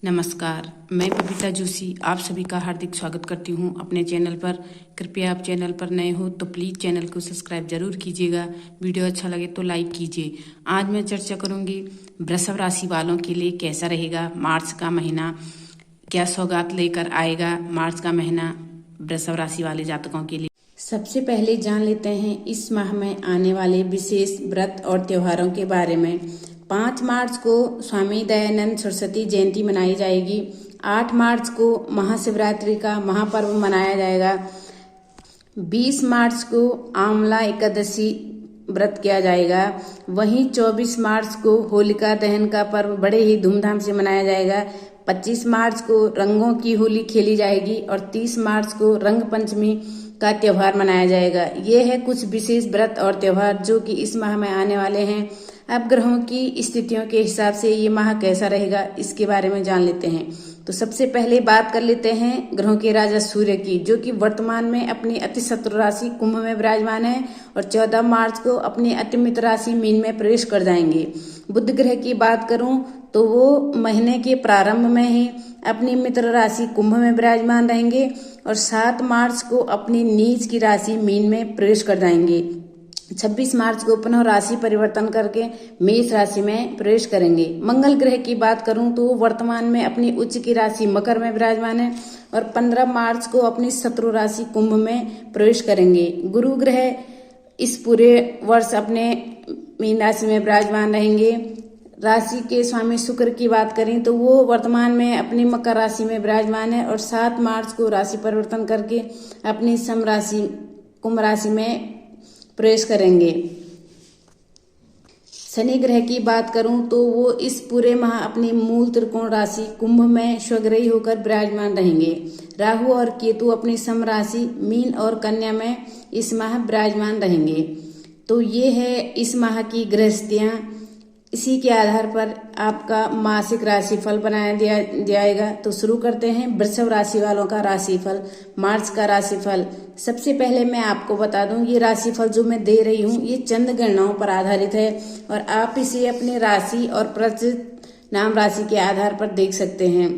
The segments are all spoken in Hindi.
नमस्कार, मैं बबीता जोशी आप सभी का हार्दिक स्वागत करती हूं अपने चैनल पर। कृपया आप चैनल पर नए हो तो प्लीज़ चैनल को सब्सक्राइब जरूर कीजिएगा। वीडियो अच्छा लगे तो लाइक कीजिए। आज मैं चर्चा करूंगी वृषभ राशि वालों के लिए कैसा रहेगा मार्च का महीना, क्या सौगात लेकर आएगा मार्च का महीना वृषभ राशि वाले जातकों के लिए। सबसे पहले जान लेते हैं इस माह में आने वाले विशेष व्रत और त्योहारों के बारे में। 5 मार्च को स्वामी दयानंद सरस्वती जयंती मनाई जाएगी। 8 मार्च को महाशिवरात्रि का महापर्व मनाया जाएगा। 20 मार्च को आंवला एकादशी व्रत किया जाएगा। वहीं 24 मार्च को होलिका दहन का पर्व बड़े ही धूमधाम से मनाया जाएगा। 25 मार्च को रंगों की होली खेली जाएगी और 30 मार्च को रंग पंचमी का त्योहार मनाया जाएगा। ये है कुछ विशेष व्रत और त्योहार जो कि इस माह में आने वाले हैं। अब ग्रहों की स्थितियों के हिसाब से ये माह कैसा रहेगा इसके बारे में जान लेते हैं। तो सबसे पहले बात कर लेते हैं ग्रहों के राजा सूर्य की, जो कि वर्तमान में अपनी अति शत्रु राशि कुंभ में विराजमान है और 14 मार्च को अपनी अति मित्र राशि मीन में प्रवेश कर जाएंगे। बुध ग्रह की बात करूं तो वो महीने के प्रारंभ में ही अपनी मित्र राशि कुंभ में विराजमान रहेंगे और 7 मार्च को अपनी नीच की राशि मीन में प्रवेश कर जाएंगे। 26 मार्च को पुनः राशि परिवर्तन करके मेष राशि में प्रवेश करेंगे। मंगल ग्रह की बात करूं तो वर्तमान में अपनी उच्च की राशि मकर में विराजमान है और 15 मार्च को अपनी शत्रु राशि कुंभ में प्रवेश करेंगे। गुरु ग्रह इस पूरे वर्ष अपने मीन राशि में विराजमान रहेंगे। राशि के स्वामी शुक्र की बात करें तो वो वर्तमान में अपनी मकर राशि में विराजमान है और 7 मार्च को राशि परिवर्तन करके अपनी सम राशि कुंभ राशि में प्रवेश करेंगे। शनि ग्रह की बात करूं तो वो इस पूरे माह अपनी मूल त्रिकोण राशि कुंभ में स्वग्रही होकर विराजमान रहेंगे। राहु और केतु अपनी सम राशि मीन और कन्या में इस माह विराजमान रहेंगे। तो ये है इस माह की गृहस्थियां। इसी के आधार पर आपका मासिक राशिफल बनाया दिया जाएगा। तो शुरू करते हैं वृषभ राशि वालों का राशिफल, मार्च का राशिफल। सबसे पहले मैं आपको बता दूं ये राशिफल जो मैं दे रही हूं ये चंद गणनाओं पर आधारित है और आप इसे अपने राशि और प्रचित नाम राशि के आधार पर देख सकते हैं।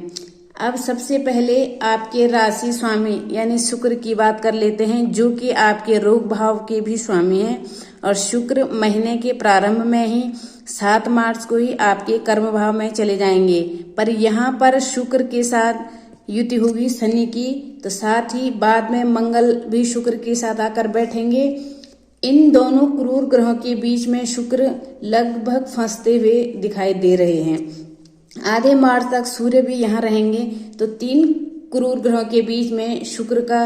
अब सबसे पहले आपके राशि स्वामी यानी शुक्र की बात कर लेते हैं, जो कि आपके रोग भाव के भी स्वामी हैं और शुक्र महीने के प्रारंभ में ही 7 मार्च को ही आपके कर्म भाव में चले जाएंगे। पर यहाँ पर शुक्र के साथ युति होगी शनि की, तो साथ ही बाद में मंगल भी शुक्र के साथ आकर बैठेंगे। इन दोनों क्रूर ग्रहों के बीच में शुक्र लगभग फंसते हुए दिखाई दे रहे हैं। आधे मार्च तक सूर्य भी यहाँ रहेंगे। तो 3 क्रूर ग्रहों के बीच में शुक्र का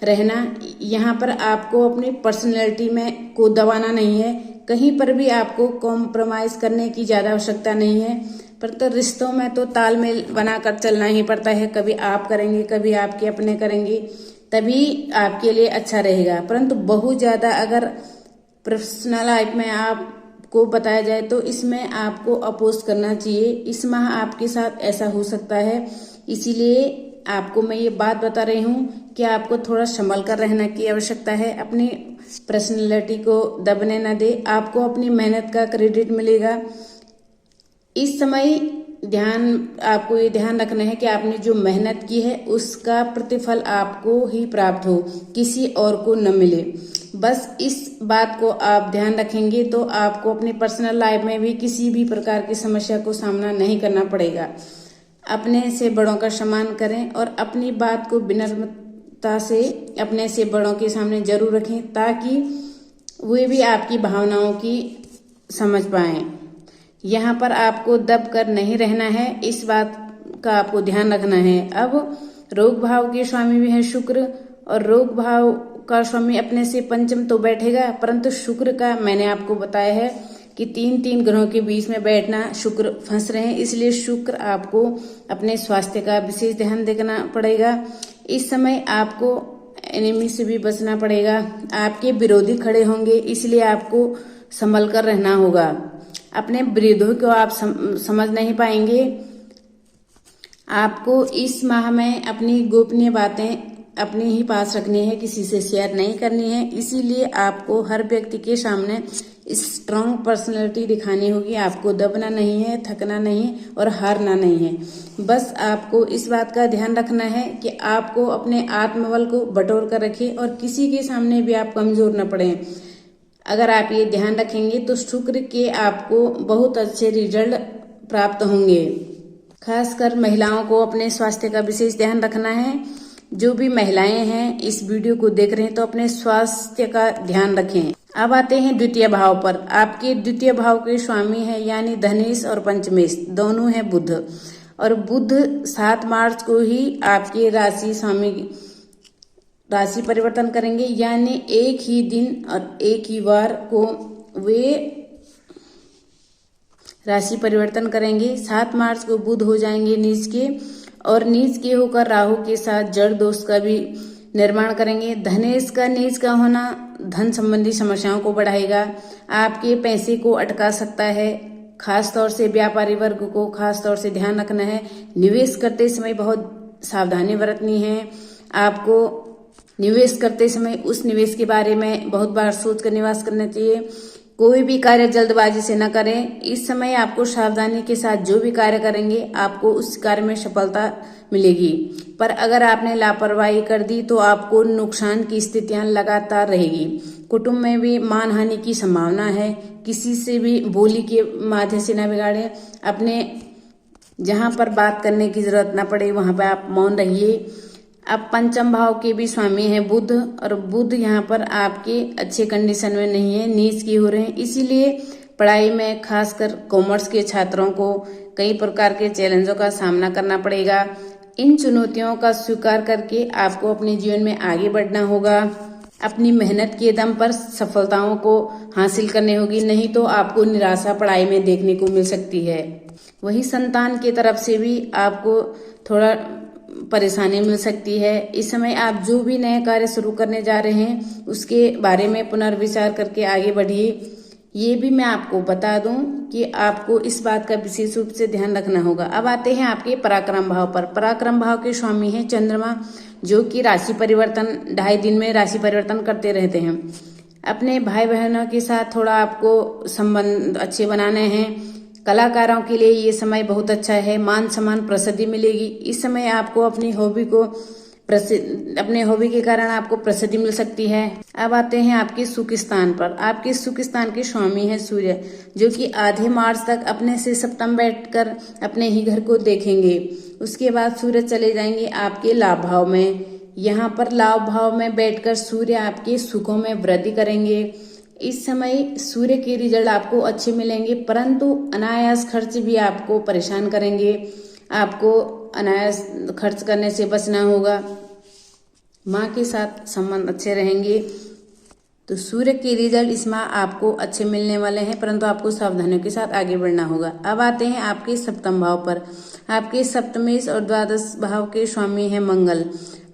रहना, यहाँ पर आपको अपनी पर्सनैलिटी में को दबाना नहीं है। कहीं पर भी आपको कॉम्प्रोमाइज करने की ज्यादा आवश्यकता नहीं है, पर तो रिश्तों में तो तालमेल बनाकर चलना ही पड़ता है। कभी आप करेंगे कभी आपके अपने करेंगे, तभी आपके लिए अच्छा रहेगा। परंतु बहुत ज्यादा अगर प्रोफेशनल लाइफ में आपको बताया जाए तो इसमें आपको अपोज करना चाहिए। इस माह आपके साथ ऐसा हो सकता है, इसीलिए आपको मैं ये बात बता रही हूँ कि आपको थोड़ा संभल कर रहने की आवश्यकता है। अपनी पर्सनैलिटी को दबने न दे, आपको अपनी मेहनत का क्रेडिट मिलेगा। इस समय आपको ये ध्यान रखना है कि आपने जो मेहनत की है उसका प्रतिफल आपको ही प्राप्त हो, किसी और को न मिले। बस इस बात को आप ध्यान रखेंगे तो आपको अपनी पर्सनल लाइफ में भी किसी भी प्रकार की समस्या को सामना नहीं करना पड़ेगा। अपने से बड़ों का सम्मान करें और अपनी बात को विनम्रता से अपने से बड़ों के सामने जरूर रखें, ताकि वे भी आपकी भावनाओं की समझ पाएं। यहाँ पर आपको दब कर नहीं रहना है, इस बात का आपको ध्यान रखना है। अब रोग भाव के स्वामी भी है शुक्र और रोग भाव का स्वामी अपने से पंचम तो बैठेगा, परंतु शुक्र का मैंने आपको बताया है कि 3 ग्रहों के बीच में बैठना शुक्र फंस रहे हैं, इसलिए शुक्र आपको अपने स्वास्थ्य का विशेष ध्यान देना पड़ेगा। इस समय आपको एनिमी से भी बचना पड़ेगा। आपके विरोधी खड़े होंगे, इसलिए आपको संभल कर रहना होगा। अपने विरोधियों को आप समझ नहीं पाएंगे। आपको इस माह में अपनी गोपनीय बातें अपने ही पास रखनी है, किसी से शेयर नहीं करनी है। इसीलिए आपको हर व्यक्ति के सामने स्ट्रांग पर्सनैलिटी दिखानी होगी। आपको दबना नहीं है, थकना नहीं और हारना नहीं है। बस आपको इस बात का ध्यान रखना है कि आपको अपने आत्मबल को बटोर कर रखें और किसी के सामने भी आप कमजोर न पड़े। अगर आप ये ध्यान रखेंगे तो शुक्र के आपको बहुत अच्छे रिजल्ट प्राप्त होंगे। खासकर महिलाओं को अपने स्वास्थ्य का विशेष ध्यान रखना है। जो भी महिलाएं हैं इस वीडियो को देख रहे हैं तो अपने स्वास्थ्य का ध्यान रखें। अब आते हैं द्वितीय भाव पर। आपके द्वितीय भाव के स्वामी है यानी धनेश और पंचमेश दोनों हैं बुध, और बुध 7 मार्च को ही आपके राशि परिवर्तन करेंगे, यानी एक ही दिन और एक ही वार को वे राशि परिवर्तन करेंगे। 7 मार्च को बुध हो जाएंगे नीच के, और नीच के होकर राहु के साथ जड़ दोष का भी निर्माण करेंगे। धनेश का नीच का होना धन संबंधी समस्याओं को बढ़ाएगा, आपके पैसे को अटका सकता है। खास तौर से व्यापारी वर्ग को खास तौर से ध्यान रखना है। निवेश करते समय बहुत सावधानी बरतनी है। आपको निवेश करते समय उस निवेश के बारे में बहुत बार सोच कर निवेश करना चाहिए। कोई भी कार्य जल्दबाजी से न करें। इस समय आपको सावधानी के साथ जो भी कार्य करेंगे आपको उस कार्य में सफलता मिलेगी, पर अगर आपने लापरवाही कर दी तो आपको नुकसान की स्थितियां लगातार रहेगी। कुटुंब में भी मानहानि की संभावना है। किसी से भी बोली के माध्यम से न बिगाड़े। अपने जहां पर बात करने की जरूरत न पड़े वहां पर आप मौन रहिए। अब पंचम भाव के भी स्वामी है बुध, और बुध यहाँ पर आपके अच्छे कंडीशन में नहीं है, नीच की हो रहे हैं। इसीलिए पढ़ाई में खासकर कॉमर्स के छात्रों को कई प्रकार के चैलेंजों का सामना करना पड़ेगा। इन चुनौतियों का स्वीकार करके आपको अपने जीवन में आगे बढ़ना होगा। अपनी मेहनत के दम पर सफलताओं को हासिल करनी होगी, नहीं तो आपको निराशा पढ़ाई में देखने को मिल सकती है। वही संतान की तरफ से भी आपको थोड़ा परेशानी मिल सकती है। इस समय आप जो भी नए कार्य शुरू करने जा रहे हैं उसके बारे में पुनर्विचार करके आगे बढ़िए। ये भी मैं आपको बता दूं कि आपको इस बात का विशेष रूप से ध्यान रखना होगा। अब आते हैं आपके पराक्रम भाव पर। पराक्रम भाव के स्वामी हैं चंद्रमा, जो कि राशि परिवर्तन 2.5 दिन में राशि परिवर्तन करते रहते हैं। अपने भाई बहनों के साथ थोड़ा आपको संबंध अच्छे बनाने हैं। कलाकारों के लिए ये समय बहुत अच्छा है। मान सम्मान प्रसिद्धि मिलेगी। इस समय आपको अपनी अपने हॉबी के कारण आपको प्रसिद्धि मिल सकती है। अब आते हैं आपके सुख स्थान पर। आपके सुख स्थान के स्वामी है सूर्य, जो कि आधे मार्च तक अपने से सप्तम बैठकर अपने ही घर को देखेंगे। उसके बाद सूर्य चले जाएंगे आपके लाभ भाव में। यहाँ पर लाभ भाव में बैठकर सूर्य आपके सुखों में वृद्धि करेंगे। इस समय सूर्य के रिजल्ट आपको अच्छे मिलेंगे, परंतु अनायास खर्च भी आपको परेशान करेंगे। आपको अनायास खर्च करने से बचना होगा। माँ के साथ संबंध अच्छे रहेंगे तो सूर्य के रिजल्ट इस माह आपको अच्छे मिलने वाले हैं, परंतु आपको सावधानियों के साथ आगे बढ़ना होगा। अब आते हैं आपके सप्तम भाव पर। आपके सप्तमेश और द्वादश भाव के स्वामी हैं मंगल,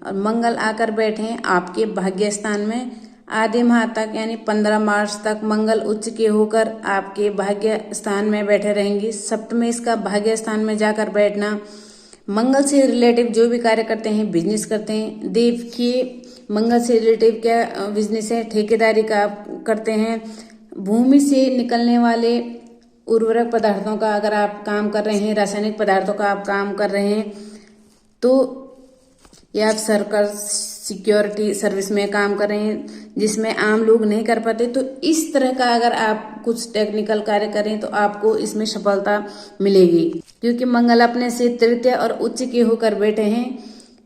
और मंगल आकर बैठे हैं आपके भाग्य स्थान में। आधे माह तक यानी 15 मार्च तक मंगल उच्च के होकर आपके भाग्य स्थान में बैठे रहेंगे। सप्तमेश का भाग्य स्थान में जाकर बैठना, मंगल से रिलेटिव जो भी कार्य करते हैं, बिजनेस करते हैं, देखिए मंगल से रिलेटिव क्या बिजनेस है, ठेकेदारी का करते हैं, भूमि से निकलने वाले उर्वरक पदार्थों का अगर आप काम कर रहे हैं, रासायनिक पदार्थों का आप काम कर रहे हैं, तो या आप सरकार सिक्योरिटी सर्विस में काम कर रहे हैं जिसमें आम लोग नहीं कर पाते, तो इस तरह का अगर आप कुछ टेक्निकल कार्य करें तो आपको इसमें सफलता मिलेगी। क्योंकि मंगल अपने से तृतीय और उच्च के होकर बैठे हैं,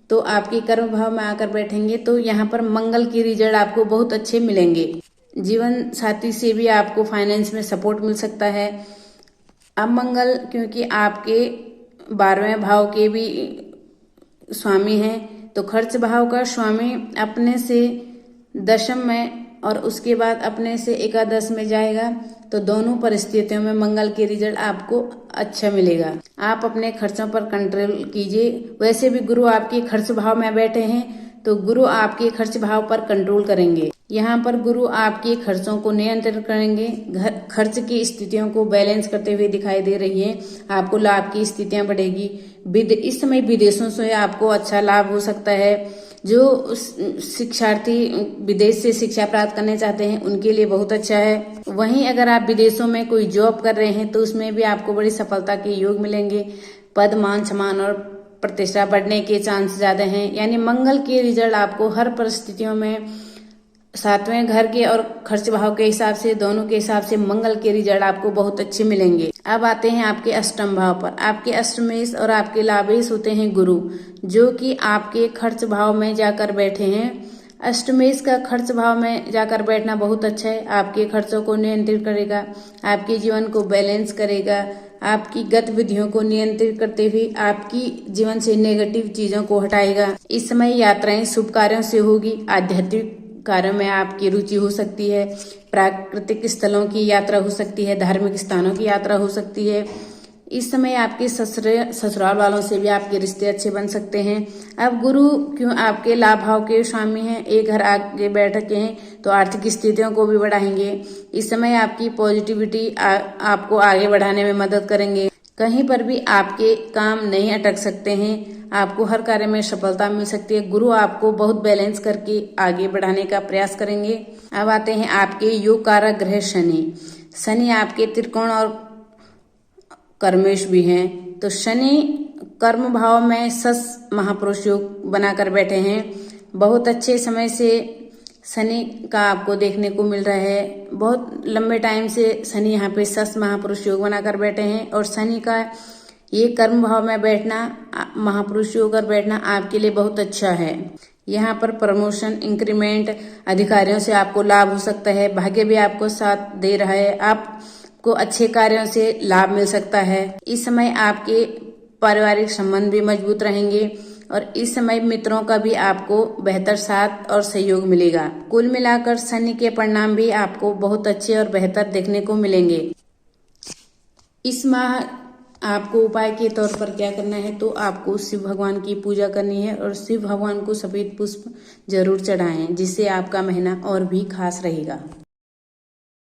तो आपके कर्म भाव में आकर बैठेंगे, तो यहाँ पर मंगल की रिजल्ट आपको बहुत अच्छे मिलेंगे। जीवन साथी से भी आपको फाइनेंस में सपोर्ट मिल सकता है। अब मंगल क्योंकि आपके 12वें भाव के भी स्वामी हैं, तो खर्च भाव का स्वामी अपने से दशम में और उसके बाद अपने से एकादश में जाएगा, तो दोनों परिस्थितियों में मंगल के रिजल्ट आपको अच्छा मिलेगा। आप अपने खर्चों पर कंट्रोल कीजिए। वैसे भी गुरु आपके खर्च भाव में बैठे हैं, तो गुरु आपके खर्च भाव पर कंट्रोल करेंगे। यहाँ पर गुरु आपके खर्चों को नियंत्रित करेंगे। खर्च की स्थितियों को बैलेंस करते हुए दिखाई दे रही है। आपको लाभ की स्थितियां बढ़ेगी। इस समय विदेशों से आपको अच्छा लाभ हो सकता है। जो शिक्षार्थी विदेश से शिक्षा प्राप्त करने चाहते हैं उनके लिए बहुत अच्छा है। वहीं अगर आप विदेशों में कोई जॉब कर रहे हैं तो उसमें भी आपको बड़ी सफलता के योग मिलेंगे। पद, मान सम्मान और प्रतिष्ठा बढ़ने के चांस ज्यादा हैं। यानी मंगल के रिजल्ट आपको हर परिस्थितियों में सातवें घर के और खर्च भाव के हिसाब से, दोनों के हिसाब से मंगल के रिजल्ट आपको बहुत अच्छे मिलेंगे। अब आते हैं आपके अष्टम भाव पर। आपके अष्टमेश और आपके लाभेश होते हैं गुरु, जो कि आपके खर्च भाव में जाकर बैठे हैं। अष्टमेश का खर्च भाव में जाकर बैठना बहुत अच्छा है। आपके खर्चों को नियंत्रित करेगा, आपके जीवन को बैलेंस करेगा, आपकी गतिविधियों को नियंत्रित करते हुए आपकी जीवन से नेगेटिव चीजों को हटाएगा। इस समय यात्राएं शुभ कार्यों से होगी। आध्यात्मिक कार्यों में आपकी रुचि हो सकती है। प्राकृतिक स्थलों की यात्रा हो सकती है। धार्मिक स्थानों की यात्रा हो सकती है। इस समय आपके ससुराल वालों से भी आपके रिश्ते अच्छे बन सकते हैं। अब गुरु क्यों आपके लाभ भाव के स्वामी हैं, एक घर आगे बैठ के हैं, तो आर्थिक स्थितियों को भी बढ़ाएंगे। इस समय आपकी पॉजिटिविटी आपको आगे बढ़ाने में मदद करेंगे। कहीं पर भी आपके काम नहीं अटक सकते हैं। आपको हर कार्य में सफलता मिल सकती है। गुरु आपको बहुत बैलेंस करके आगे बढ़ाने का प्रयास करेंगे। अब आते हैं आपके योग कारक ग्रह शनि। शनि आपके त्रिकोण और कर्मेश भी हैं। तो शनि कर्म भाव में सस महापुरुष योग बनाकर बैठे हैं। बहुत अच्छे समय से शनि का आपको देखने को मिल रहा है। बहुत लंबे टाइम से शनि यहाँ पे सस महापुरुष योग बनाकर बैठे हैं। और शनि का ये कर्म भाव में बैठना, महापुरुष योग कर बैठना आपके लिए बहुत अच्छा है। यहाँ पर प्रमोशन, इंक्रीमेंट, अधिकारियों से आपको लाभ हो सकता है। भाग्य भी आपको साथ दे रहा है। आपको अच्छे कार्यों से लाभ मिल सकता है। इस समय आपके पारिवारिक संबंध भी मजबूत रहेंगे और इस समय मित्रों का भी आपको बेहतर साथ और सहयोग मिलेगा। कुल मिलाकर शनि के परिणाम भी आपको बहुत अच्छे और बेहतर देखने को मिलेंगे। इस माह आपको उपाय के तौर पर क्या करना है, तो आपको शिव भगवान की पूजा करनी है और शिव भगवान को सफेद पुष्प जरूर चढ़ाएं, जिससे आपका महीना और भी खास रहेगा।